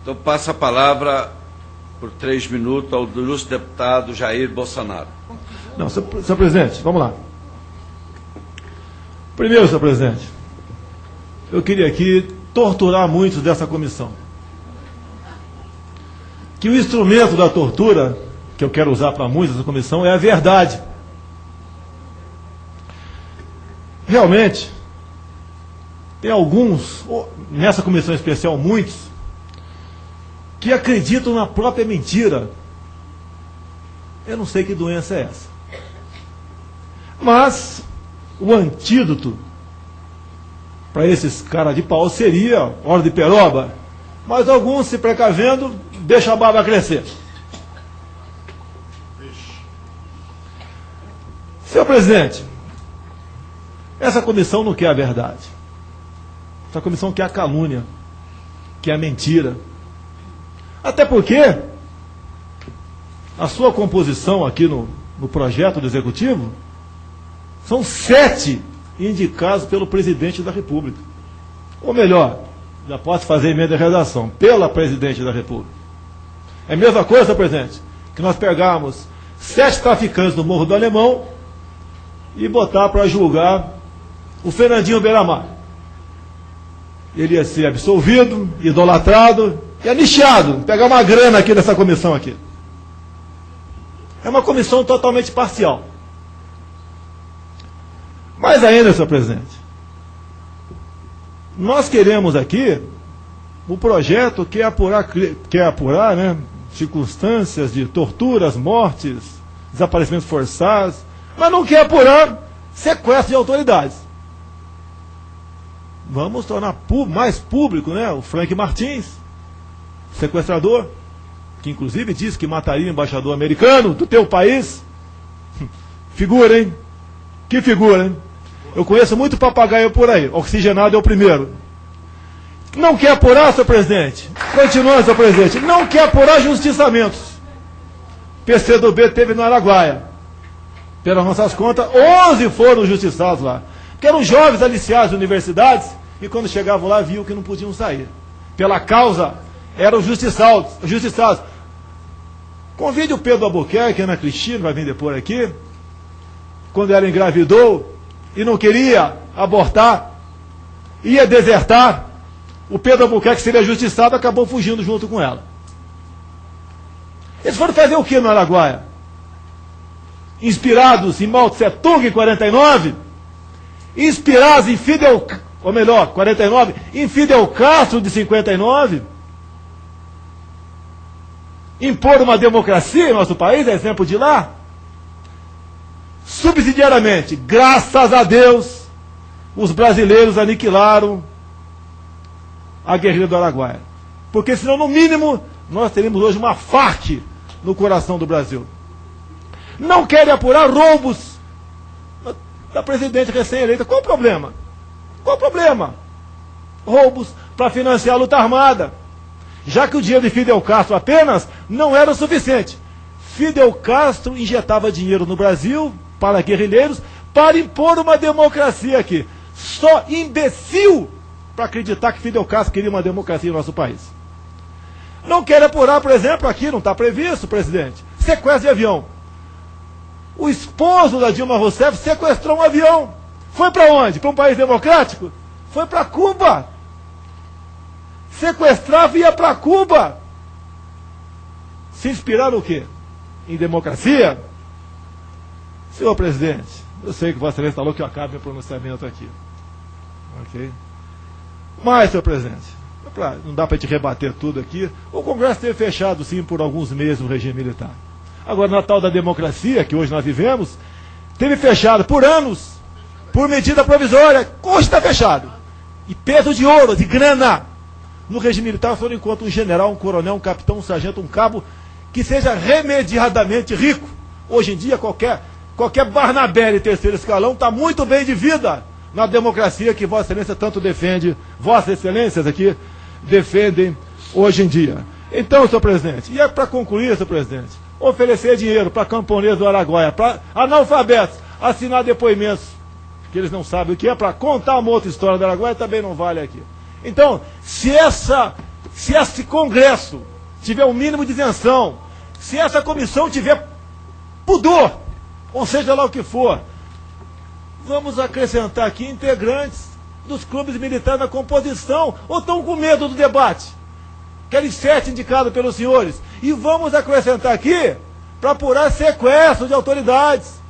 Então passa a palavra por 3 minutos ao ilustre deputado Jair Bolsonaro. Não, senhor presidente, vamos lá. Primeiro, senhor presidente, eu queria aqui torturar muitos dessa comissão. Que o instrumento da tortura, que eu quero usar para muitos dessa comissão, é a verdade. Realmente, tem alguns, nessa comissão especial, muitos, que acreditam na própria mentira. Eu não sei que doença é essa. Mas o antídoto para esses caras de pau seria hora de peroba, mas alguns, se precavendo, deixam a barba crescer. Senhor presidente, essa comissão não quer a verdade. Essa comissão quer a calúnia, quer a mentira. Até porque a sua composição aqui no projeto do Executivo são 7 indicados pelo presidente da República. Ou melhor, já posso fazer emenda de redação, pela presidente da República. É a mesma coisa, senhor presidente, que nós pegarmos 7 traficantes do Morro do Alemão e botar para julgar o Fernandinho Beiramar. Ele ia ser absolvido, idolatrado e anistiado, pegar uma grana aqui dessa comissão aqui. É uma comissão totalmente parcial. Mais ainda, senhor presidente, nós queremos aqui o projeto que quer apurar, né, circunstâncias de torturas, mortes, desaparecimentos forçados, mas não quer apurar sequestro de autoridades. Vamos tornar mais público, né, o Frank Martins, sequestrador, que inclusive disse que mataria o embaixador americano do teu país. Figura, hein? Que figura, hein? Eu conheço muito papagaio por aí. Oxigenado é o primeiro. Não quer apurar, senhor presidente? Continuando, senhor presidente. Não quer apurar justiçamentos. PCdoB teve no Araguaia. Pelas nossas contas, 11 foram justiçados lá. Que eram jovens aliciados de universidades e quando chegavam lá viam que não podiam sair. Pela causa, eram justiçados. Convide o Pedro Albuquerque, a Ana Cristina, vai vir depor aqui, quando ela engravidou e não queria abortar, ia desertar, o Pedro Albuquerque seria justiçado, acabou fugindo junto com ela. Eles foram fazer o que no Araguaia? Inspirados em Mao Tse Tung em 49, inspirados em Fidel, ou melhor, 49, em Fidel Castro de 59, impor uma democracia em nosso país, é exemplo de lá. Subsidiariamente, graças a Deus, os brasileiros aniquilaram a guerrilha do Araguaia. Porque senão, no mínimo, nós teríamos hoje uma FARC no coração do Brasil. Não querem apurar roubos da presidente recém-eleita. Qual o problema? Qual o problema? Roubos para financiar a luta armada. Já que o dinheiro de Fidel Castro apenas não era o suficiente. Fidel Castro injetava dinheiro no Brasil para guerrilheiros para impor uma democracia aqui. Só imbecil para acreditar que Fidel Castro queria uma democracia no nosso país. Não quer apurar, por exemplo, aqui não está previsto, presidente, sequestro de avião. O esposo da Dilma Rousseff sequestrou um avião. Foi para onde? Para um país democrático? Foi para Cuba. Sequestrava e ia para Cuba. Se inspirar no quê? Em democracia? Senhor presidente, eu sei que Vossa Excelência falou que eu acabe meu pronunciamento aqui. Ok? Mas, senhor presidente, não dá para te rebater tudo aqui. O Congresso teve fechado, sim, por alguns meses o regime militar. Agora, na tal da democracia, que hoje nós vivemos, teve fechado por anos, por medida provisória. Hoje está fechado. E peso de ouro, de grana. No regime militar, só não encontra um general, um coronel, um capitão, um sargento, um cabo, que seja remediadamente rico. Hoje em dia, qualquer Barnabé de terceiro escalão está muito bem de vida na democracia que Vossa Excelência tanto defende, Vossas Excelências aqui defendem hoje em dia. Então, senhor presidente, e é para concluir, senhor presidente, oferecer dinheiro para camponeses do Araguaia, para analfabetos, assinar depoimentos que eles não sabem o que é, para contar uma outra história do Araguaia, também não vale aqui. Então, se essa se esse Congresso tiver um mínimo de isenção, se essa comissão tiver pudor, ou seja lá o que for, vamos acrescentar aqui integrantes dos clubes militares na composição, ou estão com medo do debate? Aqueles 7 indicados pelos senhores. E vamos acrescentar aqui para apurar sequestro de autoridades,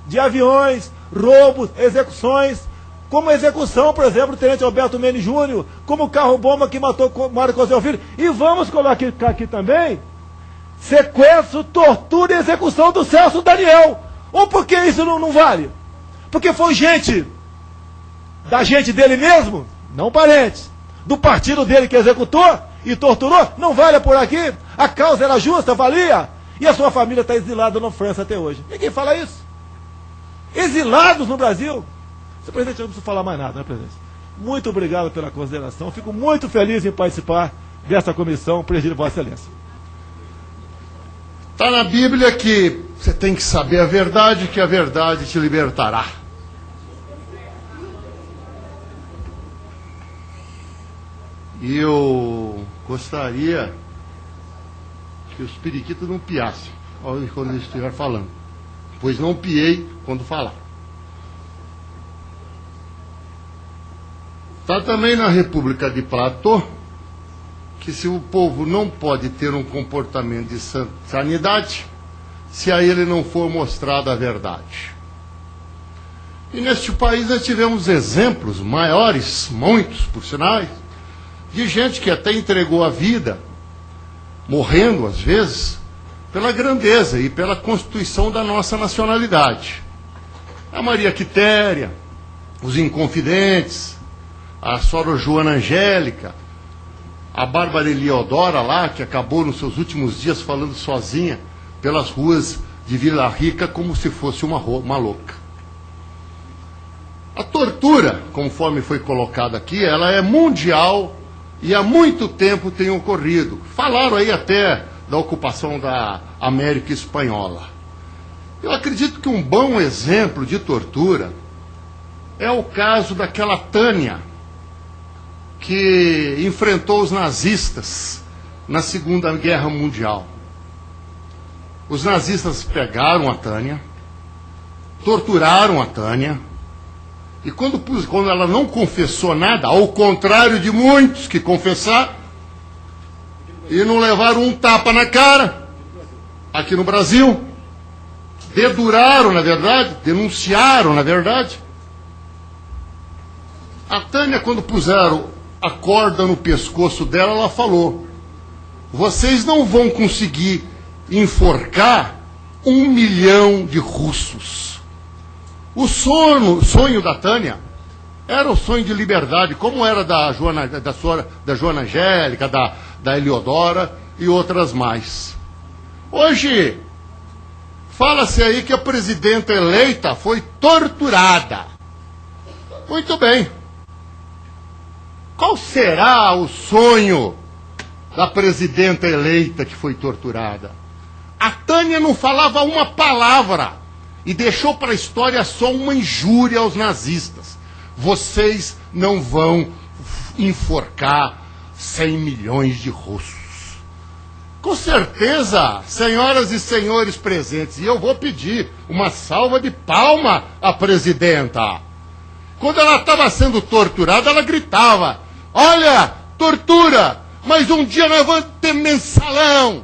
de aviões, roubos, execuções, como a execução, por exemplo, do tenente Alberto Mendes Júnior, como o carro-bomba que matou Mário Cosel Filho. E vamos colocar aqui também sequestro, tortura e execução do Celso Daniel. Ou porque isso não vale? Porque foi gente da gente dele mesmo, não parente, do partido dele que executou e torturou, não vale por aqui? A causa era justa, valia? E a sua família está exilada na França até hoje. Ninguém fala isso. Exilados no Brasil. Senhor presidente, eu não preciso falar mais nada, né, presidente? Muito obrigado pela consideração. Fico muito feliz em participar dessa comissão, presidido por Vossa Excelência. Está na Bíblia que você tem que saber a verdade, que a verdade te libertará. E eu gostaria que os periquitos não piassem quando eu estiver falando, pois não piei quando falar. Está também na República de Platão que se o povo não pode ter um comportamento de sanidade se a ele não for mostrada a verdade. E neste país nós tivemos exemplos maiores, muitos por sinais, de gente que até entregou a vida, morrendo às vezes, pela grandeza e pela constituição da nossa nacionalidade. A Maria Quitéria, os Inconfidentes, a Sora Joana Angélica, a Bárbara Eliodora lá, que acabou nos seus últimos dias falando sozinha pelas ruas de Vila Rica como se fosse uma louca. A tortura, conforme foi colocado aqui, ela é mundial e há muito tempo tem ocorrido. Falaram aí até da ocupação da América Espanhola. Eu acredito que um bom exemplo de tortura é o caso daquela Tânia, que enfrentou os nazistas na Segunda Guerra Mundial. Os nazistas pegaram a Tânia, torturaram a Tânia, e quando ela não confessou nada, ao contrário de muitos que confessaram, e não levaram um tapa na cara, aqui no Brasil, deduraram, na verdade, denunciaram, na verdade. A Tânia, quando puseram a corda no pescoço dela, ela falou: vocês não vão conseguir enforcar 1 milhão de russos. O sonho da Tânia era o sonho de liberdade, como era da Joana Angélica, da Eliodora e outras mais. Hoje, fala-se aí que a presidenta eleita foi torturada. Muito bem. Qual será o sonho da presidenta eleita que foi torturada? A Tânia não falava uma palavra e deixou para a história só uma injúria aos nazistas. Vocês não vão enforcar 100 milhões de russos. Com certeza, senhoras e senhores presentes, e eu vou pedir uma salva de palma à presidenta. Quando ela estava sendo torturada, ela gritava: olha, tortura, mas um dia nós vamos ter mensalão.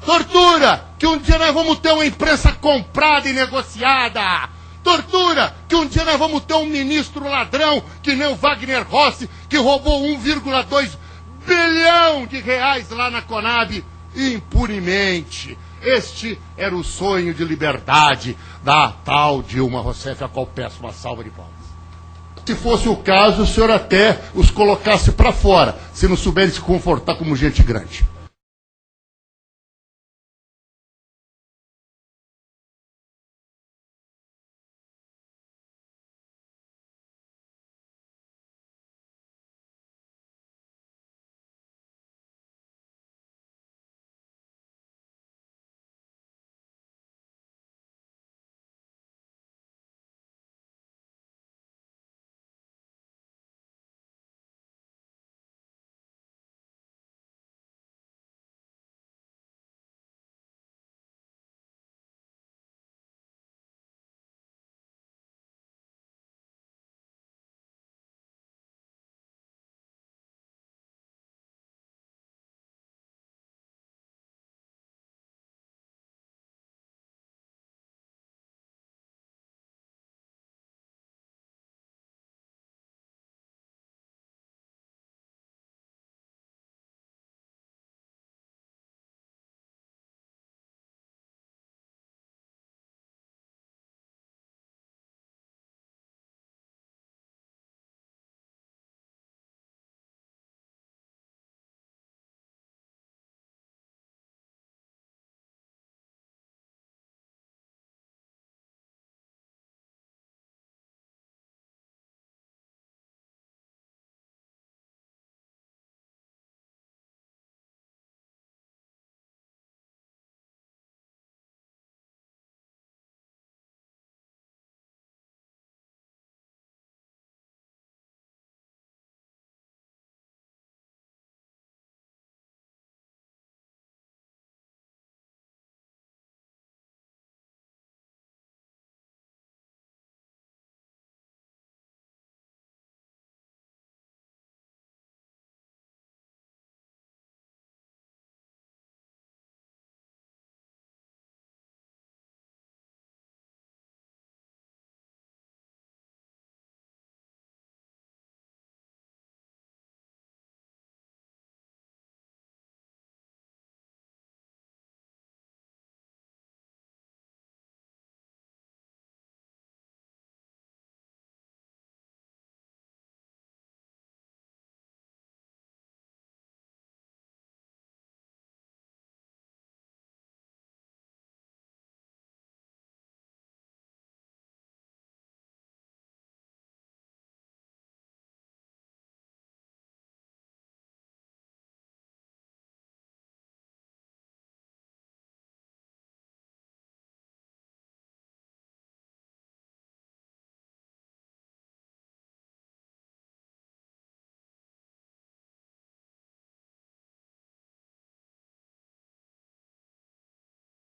Tortura, que um dia nós vamos ter uma imprensa comprada e negociada. Tortura, que um dia nós vamos ter um ministro ladrão, que nem o Wagner Rossi, que roubou 1,2 bilhão de reais lá na Conab, impunemente. Este era o sonho de liberdade da tal Dilma Rousseff, a qual peço uma salva de palmas. Se fosse o caso, o senhor até os colocasse para fora, se não souberem se comportar como gente grande.